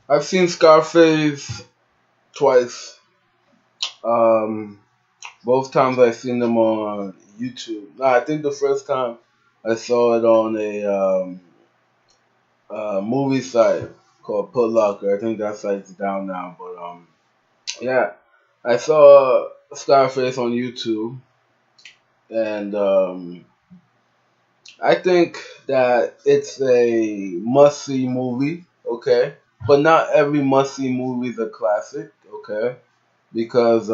I've seen Scarface twice. Um, Both times I've seen them on YouTube. No, I think the first time I saw it on a movie site called Put Locker. I think that site's down now, but yeah, I saw Scarface on YouTube, and I think that it's a must see movie, okay? But not every must see movie is a classic, okay? Because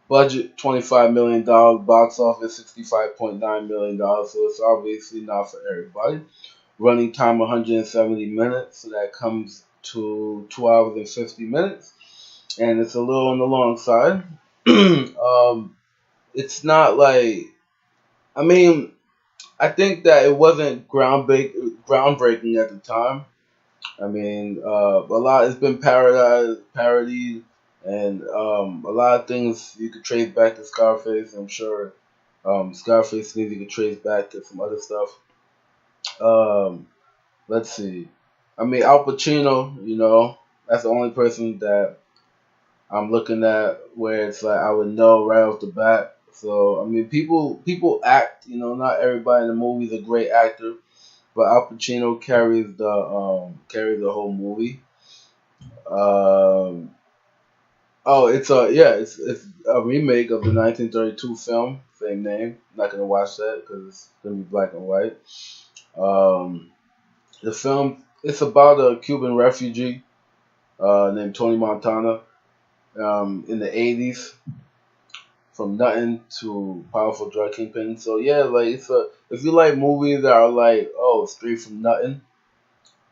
budget $25 million, box office $65.9 million, so it's obviously not for everybody. Running time 170 minutes, so that comes to 2 hours and 50 minutes, and it's a little on the long side. It's not like, I mean, I think that it wasn't groundbreaking at the time. I mean, a lot has been parodied, and a lot of things you could trace back to Scarface. I'm sure Scarface things you could trace back to some other stuff. Um, let's see. I mean, Al Pacino, that's the only person that I'm looking at where it's like I would know right off the bat. So I mean, people act. Not everybody in the movie is a great actor, but Al Pacino carries the whole movie. Um, oh, it's a remake of the 1932 film, same name. I'm not gonna watch that because it's gonna be black and white. Um, the film it's about a Cuban refugee named Tony Montana in the 80s, from nothing to powerful drug kingpin. So yeah, like if you like movies that are like, oh, straight from nothing,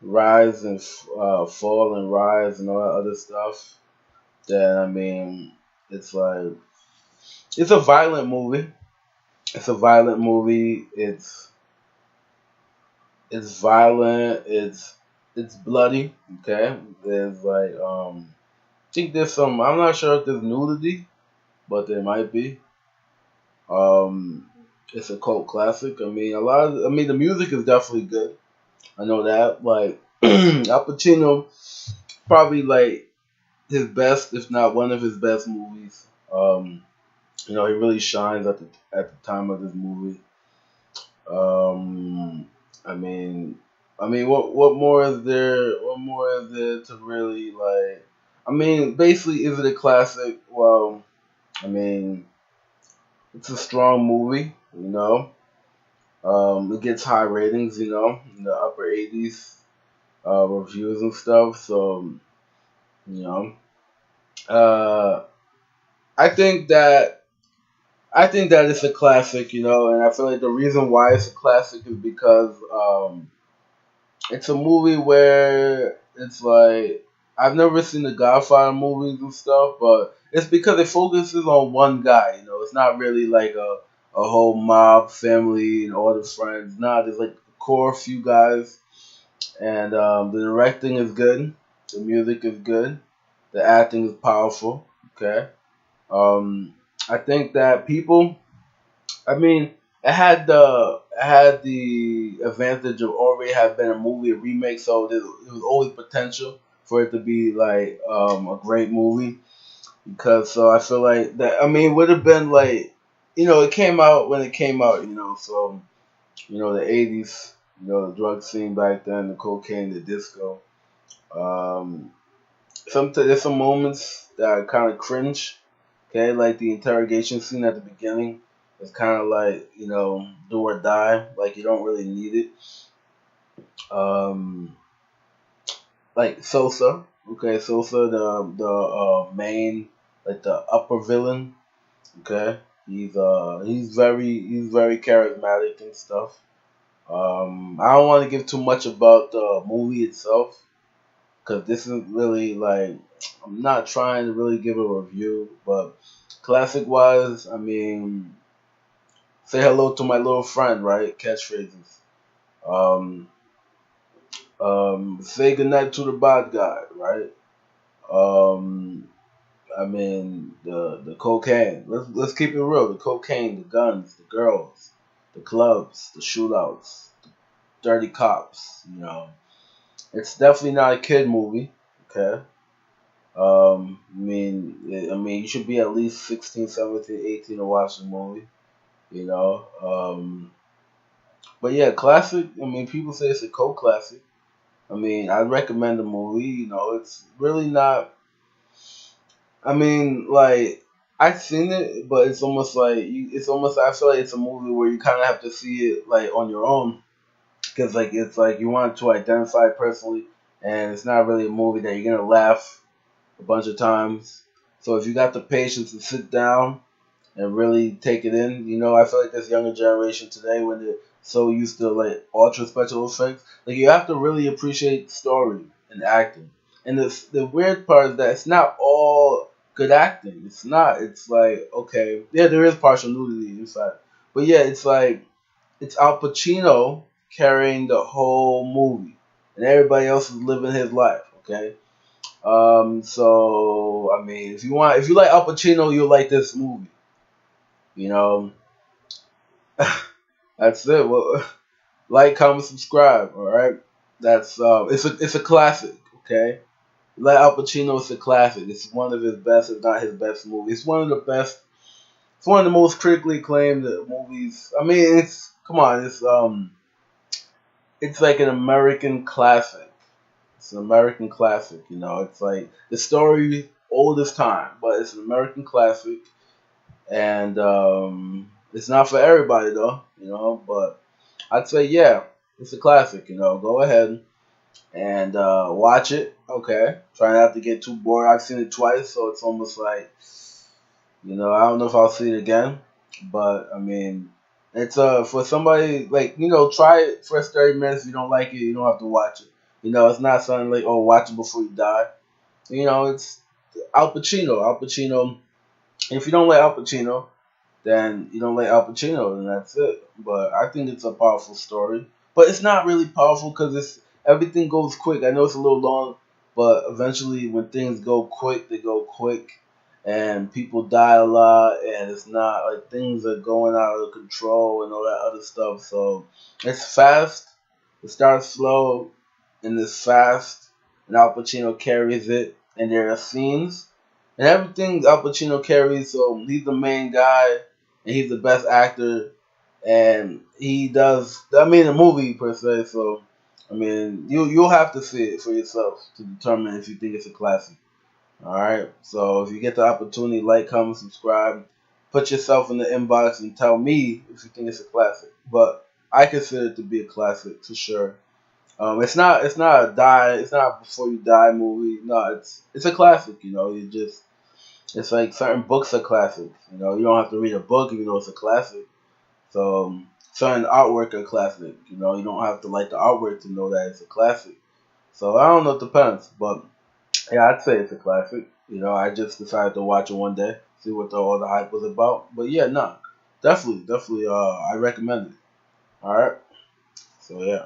rise and fall and rise and all that other stuff, then I mean, it's like it's a violent movie. It's a violent movie. It's violent. It's bloody. Okay, there's like I think there's some. I'm not sure if there's nudity, but there might be. Um, it's a cult classic. I mean, I mean, the music is definitely good. I know that. Like Al Pacino, probably like his best, if not one of his best movies. He really shines at the time of this movie. Um, I mean, what more is there? What more is there to really like? I mean, basically, is it a classic? Well, I mean, it's a strong movie. It gets high ratings. In the upper 80s reviews and stuff. So you know, uh, I think that it's a classic. And I feel like the reason why it's a classic is because it's a movie where it's like I've never seen the Godfather movies and stuff, but it's because it focuses on one guy. It's not really like a whole mob family and all the friends. Nah, there's like a core few guys, and the directing is good, the music is good, the acting is powerful. Okay, um, I think that people I mean, it had the advantage of already have been a movie, a remake, so there was always potential for it to be like a great movie. Because so I feel like that. I mean, it would have been like, it came out when it came out. So the 80s, the drug scene back then, the cocaine, the disco. Um, there's some moments that are kind of cringe. Okay, like the interrogation scene at the beginning. It's kind of like, do or die. Like you don't really need it. Um, like Sosa. Okay, Sosa, the main, like the upper villain. Okay, he's very charismatic and stuff. I don't want to give too much about the movie itself because this is really like I'm not trying to really give a review, but classic wise, I mean, say hello to my little friend, right? Catchphrases. Um, say goodnight to the bad guy, right? Um, I mean, the cocaine. Let's keep it real. The cocaine, the guns, the girls, the clubs, the shootouts, the dirty cops. It's definitely not a kid movie. Okay. I mean, you should be at least 16, 17, 18 to watch the movie. You know. But yeah, classic. I mean, people say it's a cult classic. I mean, I recommend the movie. You know, it's really not. I mean, like I've seen it, but it's almost like it's almost. I feel like it's a movie where you kind of have to see it like on your own because like it's like you want to identify personally, and it's not really a movie that you're gonna laugh a bunch of times. So if you got the patience to sit down and really take it in. You know, I feel like this younger generation today, when they're so used to like ultra special effects, like you have to really appreciate story and acting. And the weird part is that it's not all good acting. It's not. It's like okay, yeah, there is partial nudity inside, but yeah, it's like it's Al Pacino carrying the whole movie, and everybody else is living his life. Okay. So I mean, if you like Al Pacino, you'll like this movie. You know, that's it. Well, like, comment, subscribe. All right. That's it's a classic. Okay. Like Al Pacino, it's a classic. It's one of his best, if not his best movie. It's one of the best. It's one of the most critically acclaimed movies. I mean, it's come on. It's like an American classic. It's an American classic. You know, it's like the story old as time, but it's an American classic, and it's not for everybody though. You know, but I'd say yeah, it's a classic. You know, go ahead and watch it. Okay, try not to get too bored. I've seen it twice, so it's almost like I don't know if I'll see it again, but I mean, it's for somebody like try it first 30 minutes. If you don't like it, you don't have to watch it. It's not something like watch it before you die. It's Al Pacino. Al Pacino. If you don't like Al Pacino, then you don't like Al Pacino, then that's it. But I think it's a powerful story. But it's not really powerful because it's everything goes quick. I know it's a little long, but eventually when things go quick, they go quick, and people die a lot, and it's not like things are going out of control and all that other stuff. So it's fast. It starts slow, and it's fast, and Al Pacino carries it, and there are scenes. And everything Al Pacino carries, so he's the main guy, and he's the best actor, and he does. I mean, the movie per se. So, I mean, you'll have to see it for yourself to determine if you think it's a classic. All right. So, if you get the opportunity, like, comment, subscribe, put yourself in the inbox, and tell me if you think it's a classic. But I consider it to be a classic for sure. It's not a die. It's not a before you die movie. No, it's a classic. You just it's like certain books are classics. You don't have to read a book even though it's a classic. So certain artwork are classic. You don't have to like the artwork to know that it's a classic. So I don't know, it depends. But yeah, I'd say it's a classic. I just decided to watch it one day, see what all the hype was about. But yeah, no, definitely, I recommend it. All right. So yeah.